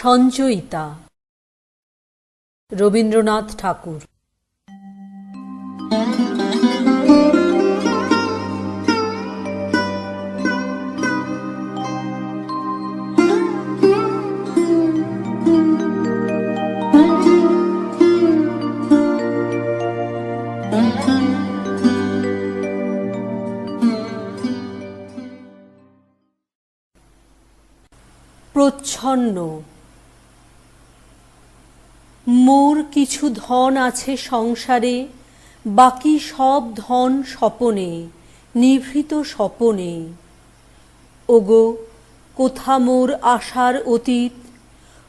সঞ্চয়িতা রবীন্দ্রনাথ ঠাকুর। প্রচ্ছন্ন। মোর কিছু ধন আছে সংসারে, বাকি সব ধন স্বপনে, নিভৃত স্বপনে। ওগো কোথা মোর আশার অতীত,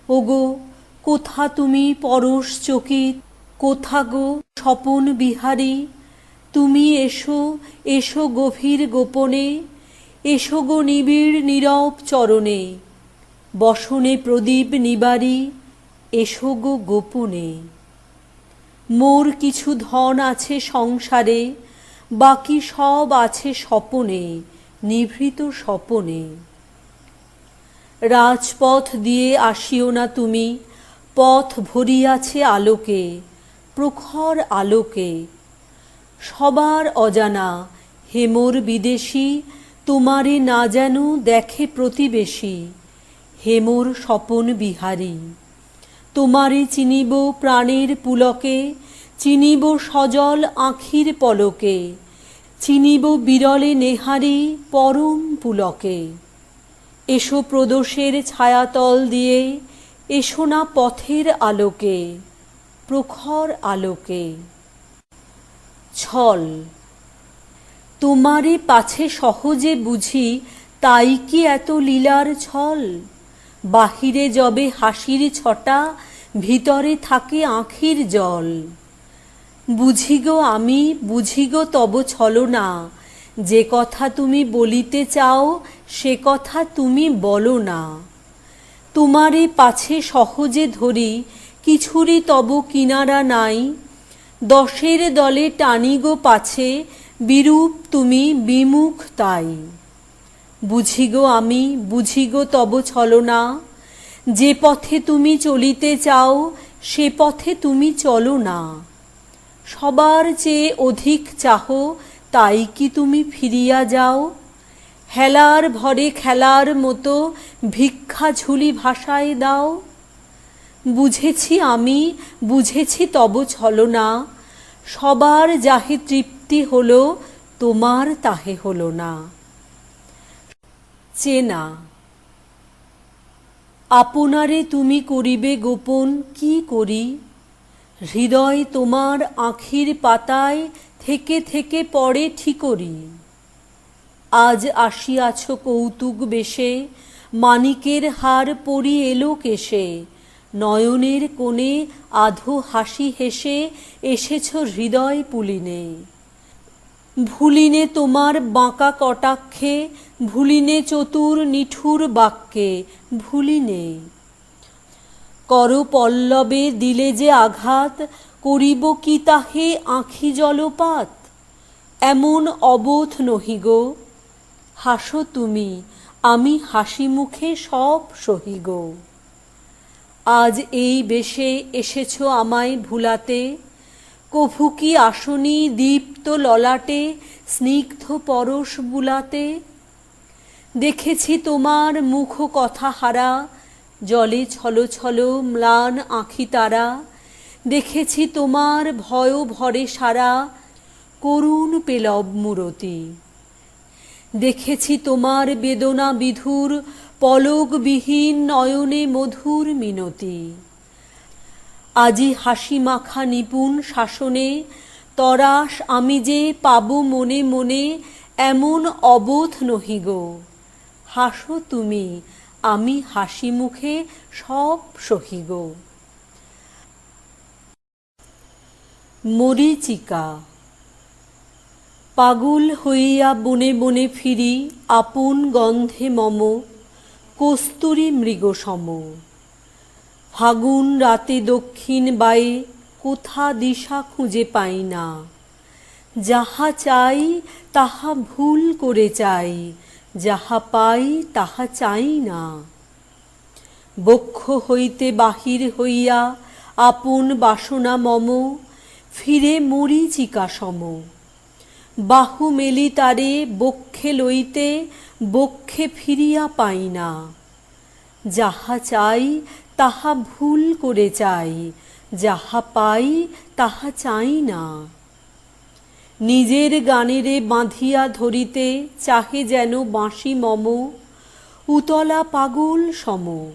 ওগো কোথা তুমি পরশ চকিত, কোথা গো স্বপন বিহারী, তুমি এসো এসো গভীর গোপনে, এসো গো নিবিড় নীরব চরণে, বসনে প্রদীপ নিবারি, এসো গো গোপনে। মোর কিছু ধন আছে সংসারে, বাকি সব আছে স্বপনে, নিভৃত স্বপনে। রাজপথ দিয়ে আসিও না তুমি, পথ ভরিয়াছে আলোকে, প্রখর আলোকে। সবার অজানা হে মোর বিদেশী, তোমারে না যেন দেখে প্রতিবেশী, হে মোর স্বপন বিহারী। তোমারে চিনিব প্রাণের পুলকে, চিনিব সজল আঁখির পলকে, চিনিব বিরলে নেহারি পরম পুলকে। এসো প্রদোষের ছায়াতল দিয়ে, এসো না পথের আলোকে, প্রখর আলোকে। ছল। তোমারে পাছে সহজে বুঝি, তাই কি এত লীলার ছল? বাহিরে যবে হাসির ছটা, ভিতরে থাকে আঁখির জল। বুঝি গো আমি, বুঝি গো তব ছলনা, যে কথা তুমি বলিতে চাও, সে কথা তুমি বলো না। তোমারে পাছে সহজে ধরি, কিছুরই তব কিনারা নাই, দশের দলে টানি গো পাছে, বিরূপ তুমি বিমুখ তাই। বুঝি গো আমি, বুঝি গো তব ছলনা, যে পথে তুমি চলিতে চাও, সে পথে তুমি চলো না। সবার চেয়ে অধিক চাহো, তাই কি তুমি ফিরিয়া যাও? হেলার ভরে খেলার মতো ভিক্ষা ঝুলি ভাসায় দাও। বুঝেছি আমি, বুঝেছি তব ছলনা, সবার যাহে তৃপ্তি হলো, তোমার তাহে হলো না। চেনা। আপনারে তুমি করিবে গোপন কি করি, হৃদয় তোমার আঁখির পাতায় থেকে থেকে পড়ে ঠিকরি। আজ আসিয়াছ কৌতুক বেশে, মানিকের হার পরি এলো কেশে, নয়নের কোণে আধো হাসি হেসে এসেছ হৃদয় পুলিনে। ভুলিনে তোমার বাঁকা কটাক্ষে, ভুলিনে চতুর নিঠুর বাক্যে, ভুলিনে। কর পল্লবে দিলে যে আঘাত, করিব কি তাহে আঁখি জলপাত? এমন অবোধ নহি গো, হাসো তুমি, আমি হাসি মুখে সব সহি গো। আজ এই বেশে এসেছ আমায় ভুলাতে, কভু কি আসনি দীপ্ত ললাটে স্নিগ্ধ পরশ বুলাতে? দেখেছি তোমার মুখ কথা হারা, জলে ছল ছল ম্লান আঁখি তারা। দেখেছি তোমার ভয় ভরে সারা, করুণ পেলব মূরতি। দেখেছি তোমার বেদনা বিধুর, পলকবিহীন নয়নে মধুর মিনতি। আজি হাসি মাখা নিপুণ শাসনে, তরাস আমি যে পাব মনে মনে, এমন অবোধ নহি গো। হাসো তুমি, আমি হাসি মুখে সব সহি গো। মরীচিকা। পাগল হইয়া বনে বনে ফিরি, আপন গন্ধে মম কস্তুরী মৃগ সম। ফাগুন রাতে দক্ষিণ বায়ে, কোথা দিশা খুঁজে পাই না। যাহা চাই তাহা ভুল করে চাই, যাহা পাই তাহা চাই না। বক্ষ হইতে বাহির হইয়া আপন বাসনা মম, ফিরে মরীচিকা সম। বাহু মেলি তারে বক্ষে লইতে, বক্ষে ফিরিয়া পাই না। যাহা চাই তাহা ভুল করে চাই, যাহা পাই তাহা চাই না। নিজের গানেরে বাঁধিয়া ধরিতে চাহে যেন বাঁশি মম, উতলা পাগল সম।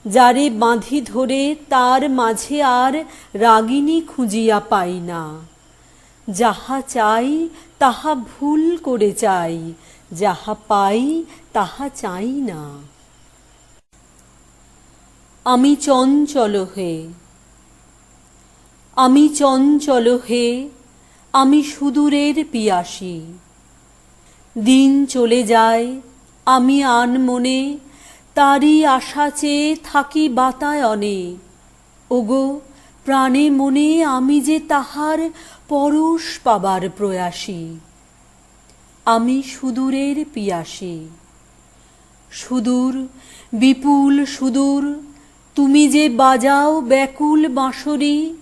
যারে বাঁধি ধরে তার মাঝে আর রাগিনী খুঁজিয়া পাই না। যাহা চাই তাহা ভুল করে চাই, যাহা পাই তাহা চাই না। আমি চঞ্চল হে, আমি চঞ্চল হে, আমি সুদূরের পিয়াসী। দিন চলে যায়, আমি আনমনে তারই আশা চেয়ে থাকি বাতায়নে। ওগো প্রাণে মনে আমি যে তাহার পরশ পাবার প্রয়াসী। আমি সুদূরের পিয়াসী। সুদূর, বিপুল সুদূর, তুমি যে বাজাও ব্যাকুল বাঁশরি।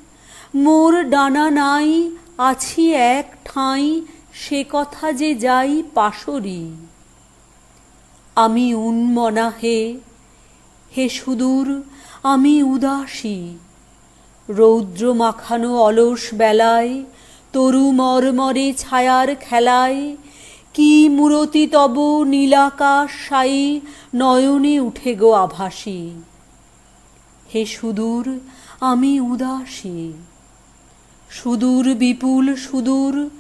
মোর ডানা নাই, আছি এক ঠাঁই, সে কথা যে যাই পাশরি। আমি উন্মনা হে, হে সুদূর, আমি উদাসী। রৌদ্র মাখানো অলস বেলায়, তরু মরমরে ছায়ার খেলায়, কি মূরতি তব নীলাকাশ সাই নয়নে উঠে গো আভাসী। হে সুদূর, আমি উদাসী। সুদূর বিপুল সুদূর,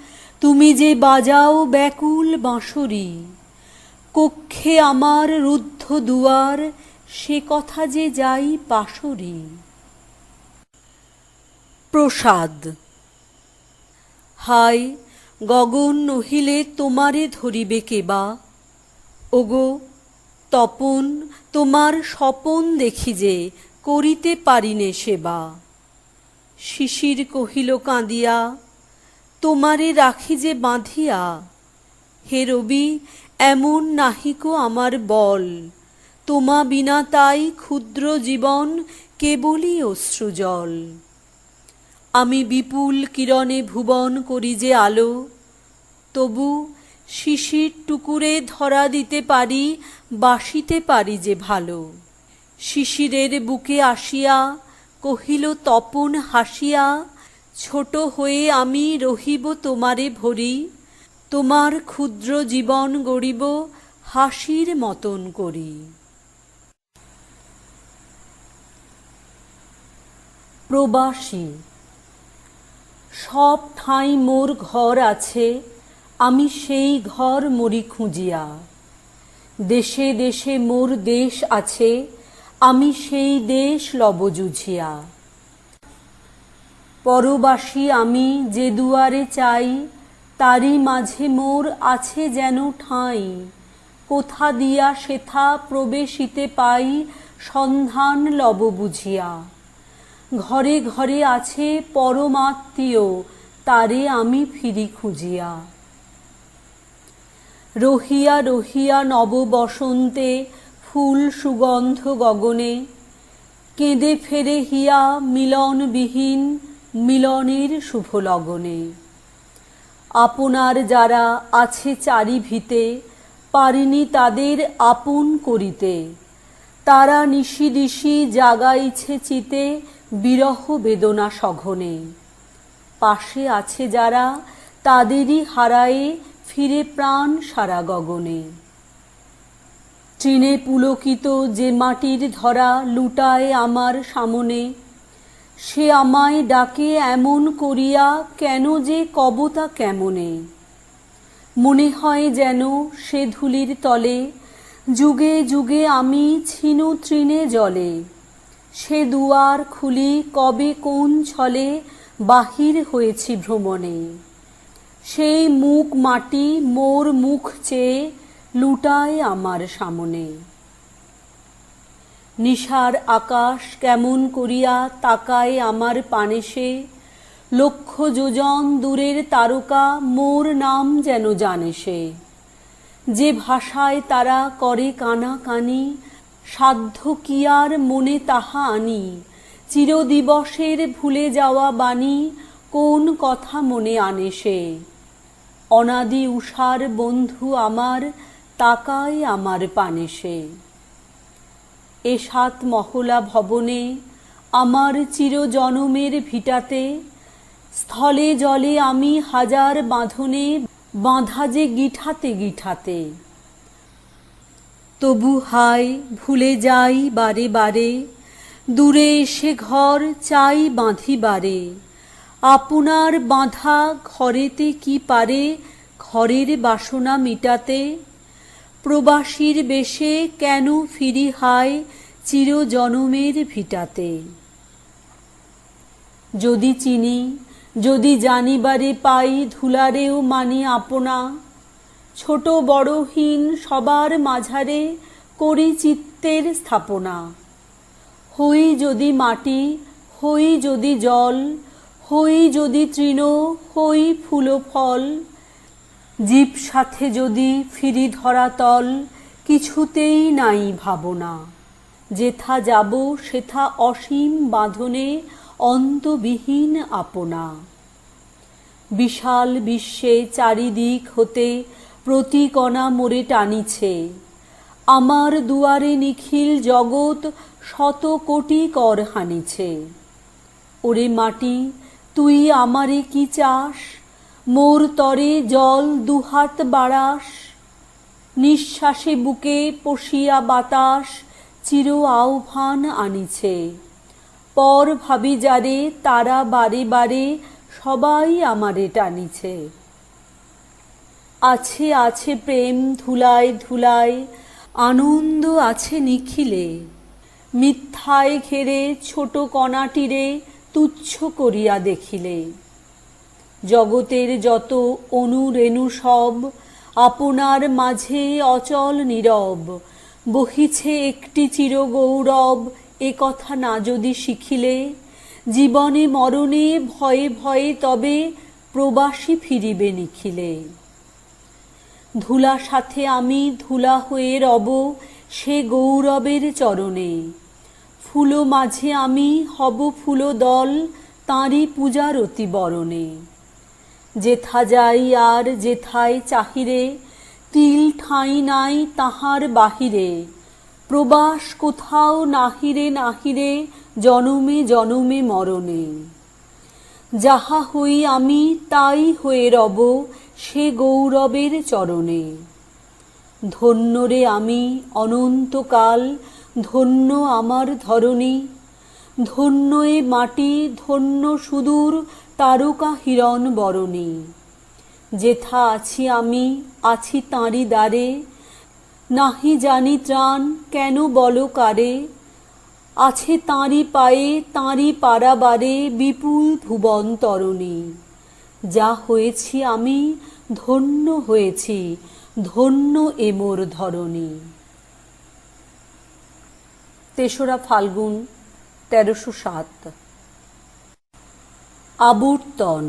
তুমি যে বাজাও ব্যাকুল বাঁশরি। কক্ষে আমার রুদ্ধ দুয়ার, সে কথা যে যাই পাশরি। প্রসাদ। হায় গগন নহিলে তোমারে ধরিবে কেবা। ওগো তপন, তোমার স্বপন দেখি যে করিতে পারিনে সেবা। শিশির কহিল কাঁদিয়া, তোমারে রাখি যে বাঁধিয়া। হে রবি, এমন নাহিকো আমার বল, তোমা বিনা তাই ক্ষুদ্র জীবন কেবলই অশ্রুজল। আমি বিপুল কিরণে ভুবন করি যে আলো, তবু শিশির টুকুরে ধরা দিতে পারি, বাসিতে পারি যে ভালো। শিশিরের বুকে আসিয়া কহিল তপন হাসিয়া, ছোট হয়ে আমি রহিব তোমারে ভরি। তোমার ক্ষুদ্র জীবন গড়িব হাসির মতন করি। প্রবাসী। সব ঠাঁই মোর ঘর আছে, আমি সেই ঘর মরি খুঁজিয়া। দেশে দেশে মোর দেশ আছে, আমি সেই দেশ লব জুঝিয়া। পরবাসী আমি যে দুয়ারে চাই, তারই মাঝে মোর আছে যেন ঠাঁই। কোথা দিয়া সেথা প্রবেশিতে পাই, সন্ধান লব বুঝিয়া। ঘরে ঘরে আছে পরমাত্মীয়, তারে আমি ফিরি খুঁজিয়া। রহিয়া রহিয়া নব বসন্তে ফুল সুগন্ধ গগনে, কেঁদে ফেরে হিয়া মিলনবিহীন মিলনের শুভ লগনে। আপনার যারা আছে চারিভিতে, পারিনি তাদের আপন করিতে। তারা নিশি দিশি জাগাইছে চিতে বিরহ বেদনা সঘনে। পাশে আছে যারা, তাদেরই হারায়ে ফিরে প্রাণ সারা গগনে। তৃণে পুলকিত যে মাটির ধরা লুটায় আমার সামনে, সে আমায় ডাকে এমন করিয়া, কেন যে কবতা কেমনে। মনে হয় যেন সে ধূলির তলে, যুগে যুগে আমি ছিন্ন তৃণে জলে। সে দুয়ার খুলি কবে কোন ছলে, বাহির হয়েছি ভ্রমণে। সেই মুখ মাটি মোর মুখ চেয়ে লুটায় আমার সামনে। নিশার আকাশ কেমন করিয়া তাকায় আমার পানে সে, লক্ষ যোজন দূরের তারকা মোর নাম যেন জানে সে। যে ভাষায় তারা করে কানাকানি, সাধ্য কি আর মনে তাহা আনি, চিরদিবসের ভুলে যাওয়া বাণী কোন কথা মনে আনে সে। অনাদি উষার বন্ধু আমার, তাকায় আমার পানে সে। এ 7 মহলা ভবনে, আমার চিরজনমের ভিটাতে, স্থলে জলে আমি হাজার বাঁধনে বাঁধা যে গিঠাতে গিঠাতে। তবু হায় ভুলে যাই বারে বারে, দূরে এসে ঘর চাই বাঁধিবারে। আপনার বাঁধা ঘরেতে কি পারে ঘরের বাসনা মিটাতে। প্রবাসীর বেশে কেন ফিরি হায় চিরজনমের ভিটাতে। যদি চিনি, যদি জানিবারে পাই ধুলারেও মানি আপনা। ছোট বড়হীন সবার মাঝারে করি চিত্তের স্থাপনা। হই যদি মাটি, হই যদি জল, হই যদি তৃণ, হই ফুল ফল। জীব সাথে যদি ফিরি ধরাতল, কিছুতেই নাই ভাবনা। যেথা যাব সেথা অসীম বাঁধনে অন্তবিহীন আপনা। বিশাল বিশ্বে চারিদিক হতে প্রতি কণা মোরে টানিছে। আমার দুয়ারে নিখিল জগৎ শত কোটি কর হানিছে। ওরে মাটি, তুই আমারে কি চাস, মোর তরে জল দুহাত বাড়াস। নিঃশ্বাসে বুকে পশিয়া বাতাস চির আহ্বান আনিছে। পর ভাবি যারে তারা বারে বারে সবাই আমারে টানিছে। আছে আছে প্রেম ধুলায় ধুলায়, আনন্দ আছে নিখিলে। মিথ্যায় ঘেরে ছোট কণাটিরে তুচ্ছ করিয়া দেখিলে। জগতের যত অনুরেণু সব, আপনার মাঝে অচল নীরব। বহিছে একটি চিরগৌরব, এ কথা না যদি শিখিলে। জীবনে মরণে ভয়ে ভয়ে তবে প্রবাসী ফিরিবে নিখিলে। ধুলা সাথে আমি ধুলা হয়ে রব সে গৌরবের চরণে। ফুলো মাঝে আমি হব ফুলো দল, তাঁরই পূজারতি বরণে। যেথা যাই আর যেথায় চাহিরে, তিল ঠাঁই নাই তাহার বাহিরে। প্রবাস কোথাও নাহিরে নাহিরে, জনমে জনমে মরণে। যাহা হই আমি তাই হয়ে রব সে গৌরবের চরণে। ধন্য রে আমি অনন্তকাল, ধন্য আমার ধরণী। ধন্য এ মাটি, ধন্য সুদূর তারকা হিরণ বরণী। যেথা আছি আমি আছি তাঁরই দ্বারে, নাহি জানি ত্রাণ কেন বল কারে। আছে তাঁরই পায়ে তাঁরই পারাবারে বিপুল ভুবন তরণী। যা হয়েছি আমি ধন্য হয়েছি, ধন্য এ মোর ধরণী। ৩রা ফাল্গুন ১৩০৭। আবর্তন।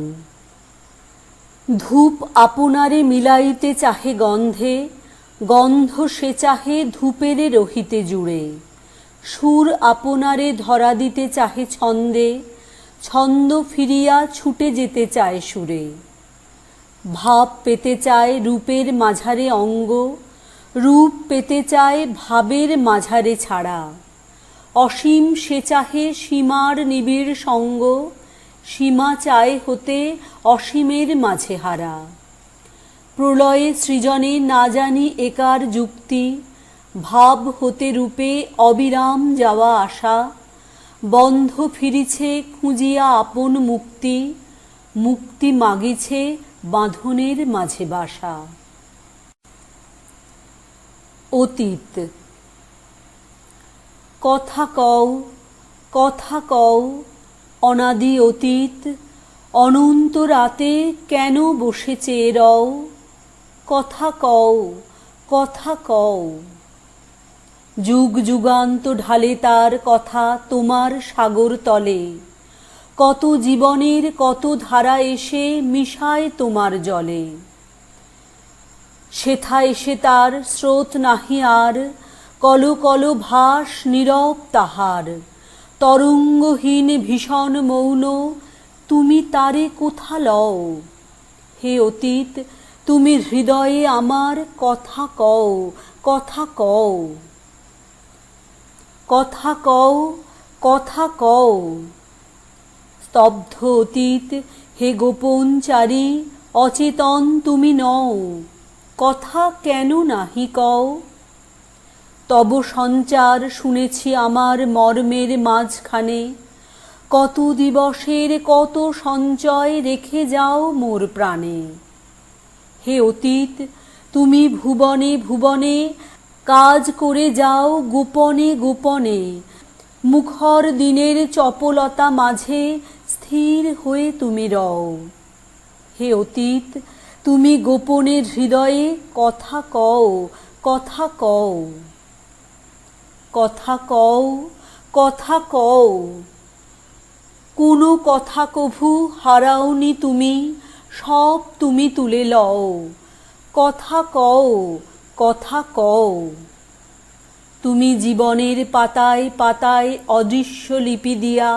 ধূপ আপনারে মিলাইতে চাহে গন্ধে, গন্ধ সে চাহে ধূপেরে রহিতে জুড়ে। সুর আপনারে ধরা দিতে চাহে ছন্দে, ছন্দ ফিরিয়া ছুটে যেতে চায় সুরে। ভাব পেতে চায় রূপের মাঝারে অঙ্গ, রূপ পেতে চায় ভাবের মাঝারে ছাড়া। অসীম সে চাহে সীমার নিবিড় সঙ্গ, সীমা চায় হতে অসীমের মাঝে হারা। প্রলয়ে সৃজনে না জানি একার যুক্তি, ভাব হতে রূপে অবিরাম যাওয়া আসা। বন্ধ ফিরিছে খুঁজিয়া আপন মুক্তি, মুক্তি মাগিছে বাঁধনের মাঝে বাসা। অতীত। কথা কও, কথা কও, অনাদি অতীত। অনন্ত রাতে কেন বসে চেয়ে রও। কথা কও, কথা কও। যুগ যুগান্ত ঢালে তার কথা তোমার সাগর তলে। কত জীবনের কত ধারা এসে মিশায় তোমার জলে। সেথা এসে তার স্রোত নাহি আর, কলো কলো ভাস নীরব তাহার, তরঙ্গহীন ভীষণ মৌন, তুমি তারে কোথা লও? হে অতীত, তুমি হৃদয়ে আমার, কথা কও, কথা কও, কথা কও, কথা কও। স্তব্ধ অতীত, হে গোপনচারী, অচেতন তুমি নও, কথা কেন নাহি কও? তব সঞ্চার শুনেছি আমার মর্মের মাঝখানে, কত দিবসের কত সঞ্চয় রেখে যাও মোর প্রাণে। হে অতীত, তুমি ভুবনে ভুবনে কাজ করে যাও গোপনে গোপনে, মুখর দিনের চপলতা মাঝে স্থির হয়ে তুমি রও। হে অতীত, তুমি গোপনের হৃদয়ে কথা কও, কথা কও, কথা কও, কথা কও। কোনো কথা কভু হারাওনি তুমি, সব তুমি তুলে লও, কথা কও, কথা কও। তুমি জীবনের পাতায় পাতায় অদৃশ্য লিপি দিয়া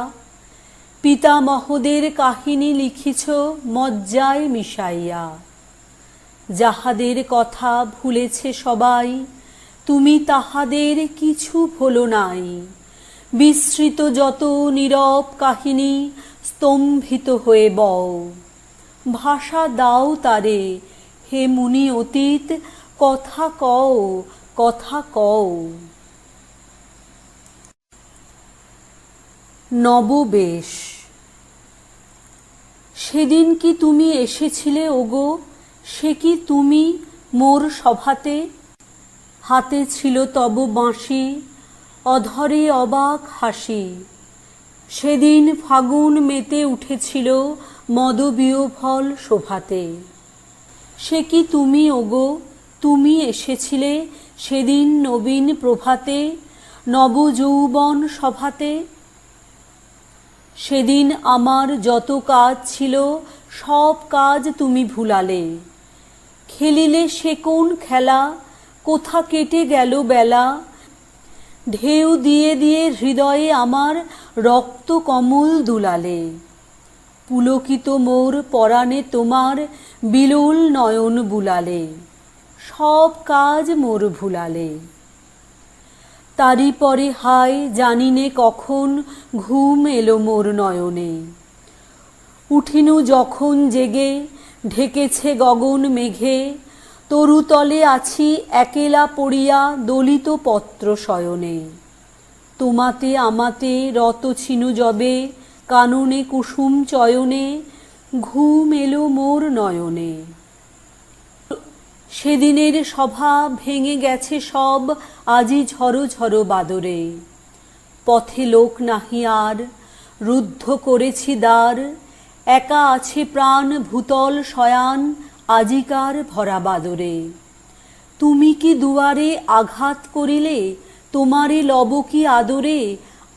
পিতামহদের কাহিনী লিখিছ মজ্জায় মিশাইয়া। যাহাদের কথা ভুলেছে সবাই, তুমি তাহাদের কিছু ভুলো নাই। বিস্মৃত যত নীরব কাহিনী স্তম্ভিত হয়ে বও, ভাষা দাও তারে, হে মুনি অতীত, কথা কও, কথা কও। নববেশ। সেদিন কি তুমি এসেছিলে ওগো, সে কি তুমি মোর সভাতে? হাতে ছিল তব বাঁশি, অধরে অবাক হাসি। সেদিন ফাগুন মেতে উঠেছিল মদবিহ্বল শোভাতে। সে কি তুমি ওগো, তুমি এসেছিলে সেদিন নবীন প্রভাতে, নবযৌবন সভাতে? সেদিন আমার যত কাজ ছিল সব কাজ তুমি ভুলালে। খেলিলে সে কোন খেলা, কোথা কেটে গেল বেলা? ঢেউ দিয়ে দিয়ে হৃদয়ে আমার রক্ত কমল দুলালে। পুলকিত মোর পরাণে তোমার বিলোল নয়ন বুলালে, সব কাজ মোর ভুলালে। তারি পরে হায় জানিনে কখন ঘুম এলো মোর নয়নে। উঠিনু যখন জেগে ঢেকেছে গগন মেঘে, তরুতলে আছি একেলা পড়িয়া দলিত পত্র শয়নে। তোমাতে আমাতে রত ছিনু যবে কাননে কুসুম চয়নে, ঘুম এলো মোর নয়নে। সেদিনের সভা ভেঙে গেছে সব আজি ঝড়ো ঝড়ো বাদরে। পথে লোক নাহি আর, রুদ্ধ করেছি দ্বার, একা আছে প্রাণ ভূতল শয়ান আজিকার ভরা বাদরে। তুমি কি দুয়ারে আঘাত করিলে, তোমারে লব কি আদরে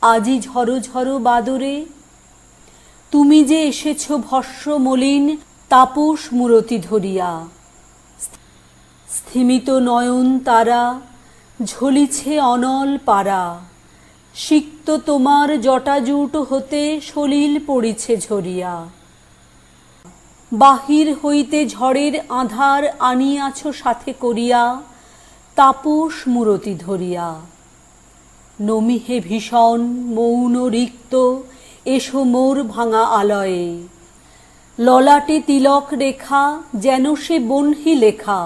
আজি ঝড়ো ঝড়ো বাদরে? তুমি যে এসেছ ভস্ম মলিন তাপস মূরতি ধরিয়া, স্থিমিত নয়ন তারা ঝলিছে অনল পারা। সিক্ত তোমার জটাজুট হতে সলিল পড়িছে ঝরিয়া। বাহির হইতে ঝড়ের আঁধার আনিয়াছ সাথে করিয়া, তাপস মূরতি ধরিয়া। নমিহে ভীষণ মৌন রিক্ত, এসো মোর ভাঙা আলয়ে। ললাটে তিলক রেখা যেন সে বহ্নি লেখা,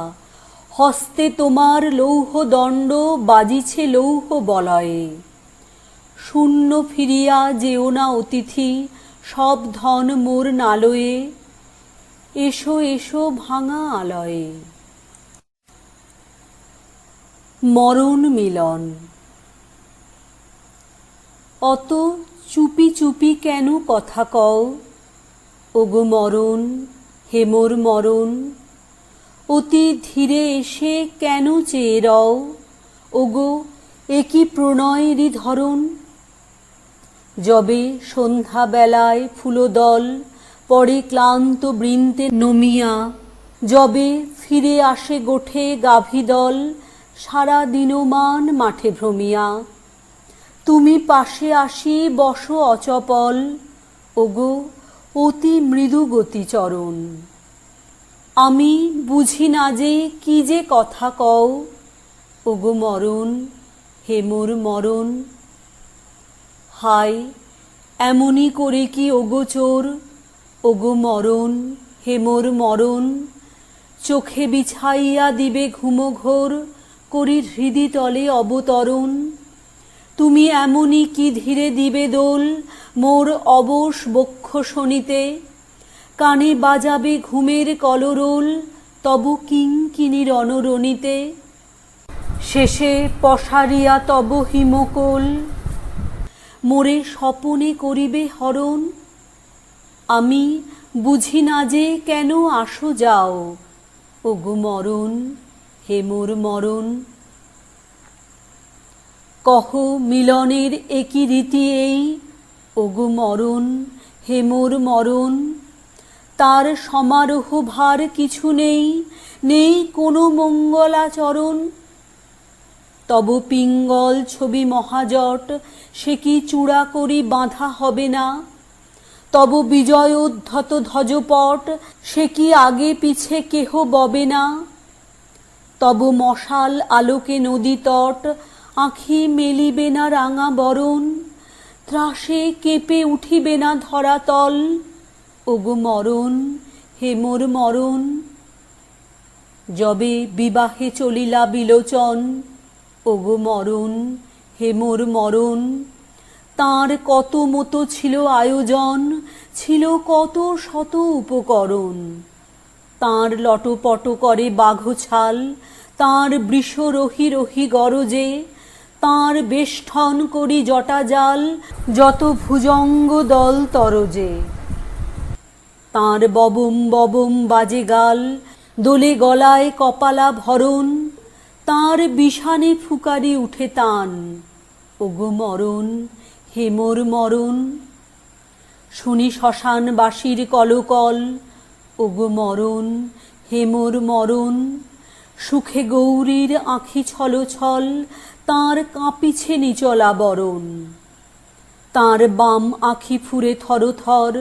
হস্তে তোমার লৌহ দণ্ড বাজিছে লৌহ বলয়ে। শূন্য ফিরিয়া যেও না অতিথি, সব ধন মোর নালয়ে। এসো এসো ভাঙা আলয়ে। মরণ মিলন। অত চুপি চুপি কেন কথা কও, ওগো মরণ, হে মোর মরণ? অতি ধীরে এসে কেন চেয়ে রও, ওগো এ কি প্রণয়েরই ধরন? যবে সন্ধ্যা বেলায় ফুলদল পড়ে ক্লান্ত বৃন্তে নমিয়া, যবে ফিরে আসে গোঠে গাভীদল সারা দিনমান মাঠে ভ্রমিয়া। তুমি পাশে আসি বসো অচপল, ওগো অতি মৃদু গতি চরণ। আমি বুঝি না যে কি যে কথা কও, ওগো মরণ, হে মোর মরণ। হায় এমনি করে কি অগোচর, ওগো মরণ, হে মোর মরণ। চোখে বিছাইয়া দিবে ঘুমঘোর, করি হৃদি তলে অবতরণ। তুমি এমনি কি ধীরে দিবে দোল, মোর অবশ বক্ষ শনিতে। কানে বাজাবে ঘুমের কলরোল, তব কিঙ্কিণীর অনরণিতে। শেষে পসারিয়া তব হিমকোল, মোরে স্বপনে করিবে হরণ। আমি বুঝি না যে কেন আসো যাও, ওগো মরণ, হে মোর মরণ। কহ মিলনের একই রীতি এই, ওগো মরণ, হে মোর মরণ। তার সমারোহ ভার কিছু নেই, নেই কোনো মঙ্গলাচরণ। তব পিঙ্গল ছবি মহাজট, সে কি চূড়া করি বাঁধা হবে না। তব বিজয়োদ্ধত ধ্বজপট, সে কি আগে পিছে কেহ ববে না। তব মশাল আলোকে নদী তট, আঁখি মেলিবে না রাঙা বরণ। ত্রাসে কেঁপে উঠিবে না ধরাতল, ওগো মরণ, হে মোর মরণ। যবে বিবাহে চলিলা বিলোচন, ওগো মরণ, হে মোর মরণ। তাঁর কত মতো ছিল আয়োজন, ছিল কত শত উপকরণ। তাঁর লটপট করে বাঘছাল, তাঁর বৃষ রহি রহি গরজে। তাঁর বেষ্টন করি জটাজাল, যত ভুজঙ্গ দল তরজে। তাঁর ববম ববম বাজে গাল, দোলে গলায় কপালা ভরণ। তাঁর বিষানে ফুকারি উঠে তান, ওগো মরণ, হে মোর মরণ। শুনি শ্মশানবাসীর কলকল, ওগো মরণ, হে মোর মরণ। সুখে গৌরীর আঁখি ছলছল, তাঁর কাঁপিছে নিচলা বরণ। তাঁর বাম আঁখি ফুরে থরথর,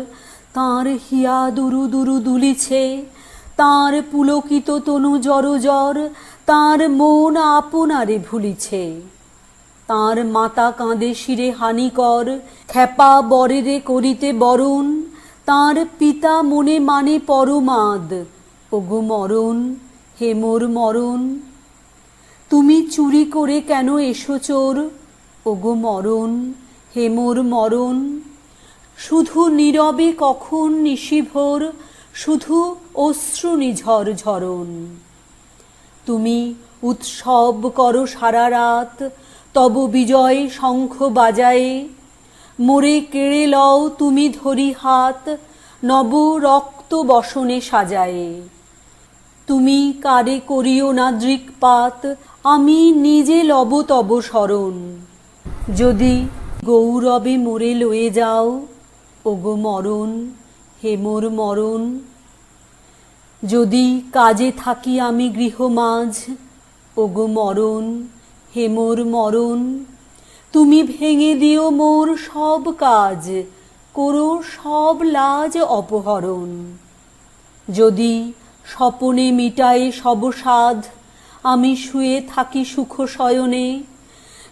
তাঁর হিয়া দুরু দুরু দুলিছে। তাঁর পুলকিত তনু জড়জর, তাঁর মন আপনারে ভুলিছে। তাঁর মাতা কাঁদে শিরে হানিকর, খ্যাপা বরেরে করিতে বরণ। তাঁর পিতা মনে মানে পরমাদ, ওগো মরণ, হে মোর মরণ। তুমি চুরি করে কেন এসো চোর, ওগো মরণ, হে মোর মরণ। শুধু নীরবে কখন নিশিভোর, শুধু অশ্রু নিঝর ঝরণ। তুমি উৎসব করো সারা রাত, তব বিজয় শঙ্খ বাজায়ে। মোরে কেড়ে লও তুমি ধরি হাত, নব রক্ত বসনে সাজায়ে। তুমি কারে করিও না দৃকপাত, আমি নিজে লব তব শরণ। যদি গৌরবে মোরে লয়ে যাও, ওগো মরণ, হে মোর মরণ। যদি কাজে থাকি আমি গৃহমাঝ, ওগো মরণ, হে মোর মরণ। তুমি ভেঙে দিও মোর সব কাজ, করো সব লাজ অপহরণ। যদি স্বপনে মিটায়ে সব সাধ, আমি শুয়ে থাকি সুখ শয়নে।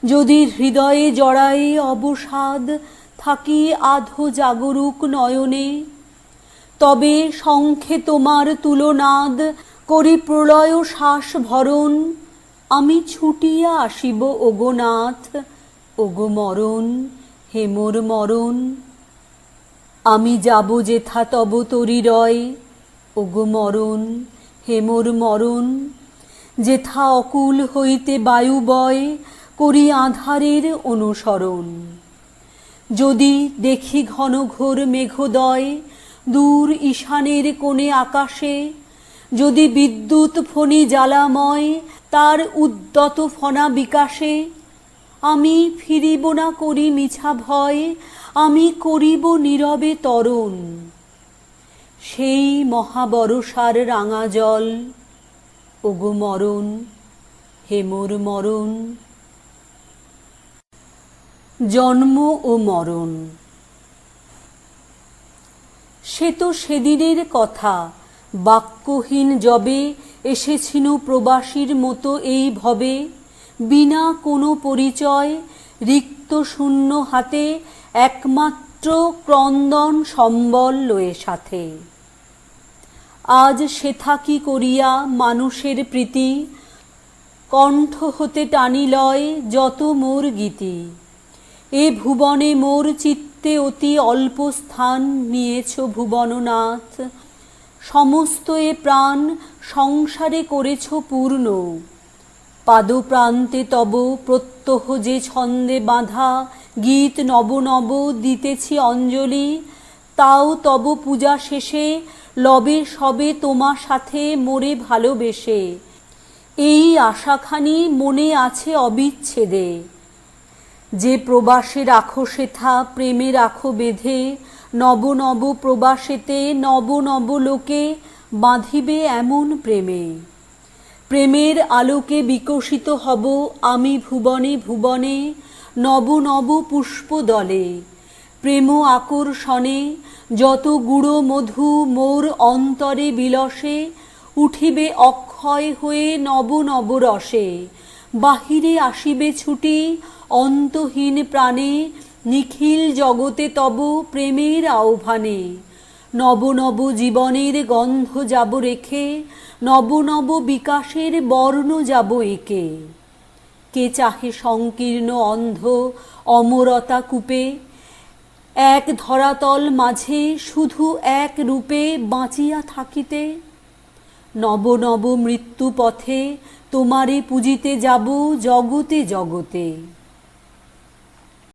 যদি হৃদয়ে জড়ায়ে অবসাদ, থাকি আধো জাগরুক নয়নে। তবে শঙ্খে তোমার তুলনাদ, করি প্রলয় শ্বাস ভরণ। আমি ছুটিয়া আসিব ওগো নাথ, ওগো মরণ, হে মোর মরণ। আমি যাব যেথা তব তরিরয়, ওগো মরণ, হে মোর মরণ। যেথা অকুল হইতে বায়ু বয়, করি আঁধারের অনুসরণ। যদি দেখি ঘন ঘোর মেঘোদয়, দূর ঈশানের কোণে আকাশে। যদি বিদ্যুৎ ফণি জ্বালাময়, তার উদ্যত ফণা বিকাশে। আমি ফিরিব না করি মিছা ভয়, আমি করিব নীরবে তরণ। সেই মহাবরষার রাঙা জল, ওগো মরণ, হে মোর মরণ। জন্ম ও মরণ। সে তো সেদিনের কথা, বাক্যহীন যবে এসেছিনু প্রবাসীর মতো এই ভবে, বিনা কোনো পরিচয়, রিক্ত শূন্য হাতে, একমাত্র ক্রন্দন সম্বল লয়ে সাথে। আজ সেথা কি করিয়া মানুষের প্রীতি, কণ্ঠ হতে টানি লয় যত মোর গীতি। এ ভুবনে মোর চিত্তে অতি অল্প স্থান নিয়েছ ভুবননাথ, সমস্ত এ প্রাণ সংসারে করেছ পূর্ণ। পাদপ্রান্তে তব প্রত্যহ যে ছন্দে বাঁধা গীত নব নব দিতেছি অঞ্জলি, তাও তব পূজা শেষে লবে সবে তোমা সাথে মোরে ভালোবেসে। এই আশাখানি মনে আছে অবিচ্ছেদে, যে প্রবাসে রাখো সেথা প্রেমে রাখো বেঁধে, নব নব প্রবাসেতে নব নব লোকে বাঁধিবে এমন প্রেমে। প্রেমের আলোকে বিকশিত হব আমি ভুবনে ভুবনে, নব নব পুষ্প দলে। প্রেম আকর্ষণে যত গুড়ো মধু মোর অন্তরে বিলসে, উঠিবে অক্ষয় হয়ে নব নব রসে। বাহিরে আসিবে ছুটি অন্তহীন প্রাণে, নিখিল জগতে তব প্রেমের আহ্বানে। নব নব জীবনের গন্ধ যাব রেখে, নব নব বিকাশের বর্ণ যাব একে। কে চাহে সংকীর্ণ অন্ধ অমরতা কূপে, এক ধরাতল মাঝে শুধু এক রূপে বাঁচিয়া থাকিতে। নব নব মৃত্যু পথে তোমারে পুজিতে যাব জগতে জগতে।